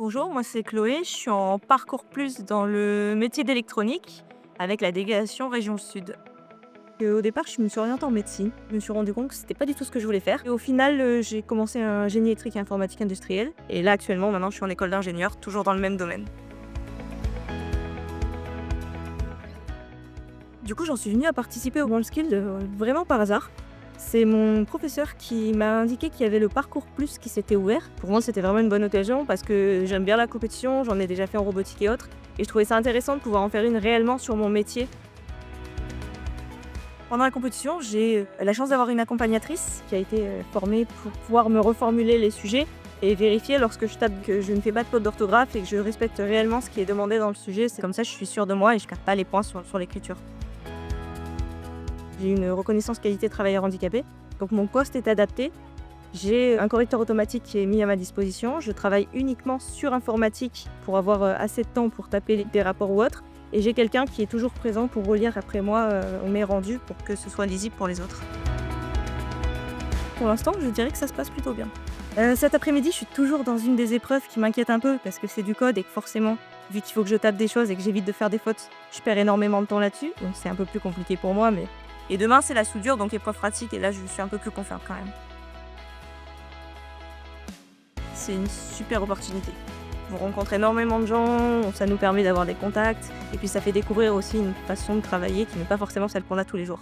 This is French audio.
Bonjour, moi c'est Chloé, je suis en parcours plus dans le métier d'électronique avec la délégation région Sud. Au départ, je me suis orientée en médecine. Je me suis rendu compte que c'était pas du tout ce que je voulais faire. Et au final, j'ai commencé un génie électrique et informatique industrielle. Et là, actuellement, maintenant, je suis en école d'ingénieur, toujours dans le même domaine. Du coup, j'en suis venue à participer au WorldSkills vraiment par hasard. C'est mon professeur qui m'a indiqué qu'il y avait le parcours plus qui s'était ouvert. Pour moi, c'était vraiment une bonne occasion parce que j'aime bien la compétition, j'en ai déjà fait en robotique et autres. Et je trouvais ça intéressant de pouvoir en faire une réellement sur mon métier. Pendant la compétition, j'ai la chance d'avoir une accompagnatrice qui a été formée pour pouvoir me reformuler les sujets et vérifier lorsque je tape que je ne fais pas de faute d'orthographe et que je respecte réellement ce qui est demandé dans le sujet. C'est comme ça, je suis sûre de moi et je ne perde pas les points sur l'écriture. J'ai une reconnaissance qualité travailleur handicapé, donc mon poste est adapté. J'ai un correcteur automatique qui est mis à ma disposition. Je travaille uniquement sur informatique pour avoir assez de temps pour taper des rapports ou autres. Et j'ai quelqu'un qui est toujours présent pour relire après moi mes rendus pour que ce soit lisible pour les autres. Pour l'instant, je dirais que ça se passe plutôt bien. Cet après-midi, je suis toujours dans une des épreuves qui m'inquiète un peu parce que c'est du code et que forcément, vu qu'il faut que je tape des choses et que j'évite de faire des fautes, je perds énormément de temps là-dessus. Donc c'est un peu plus compliqué pour moi. Et demain, c'est la soudure, donc épreuve pratique. Et là, je suis un peu plus confiante quand même. C'est une super opportunité. On rencontre énormément de gens, ça nous permet d'avoir des contacts. Et puis ça fait découvrir aussi une façon de travailler qui n'est pas forcément celle qu'on a tous les jours.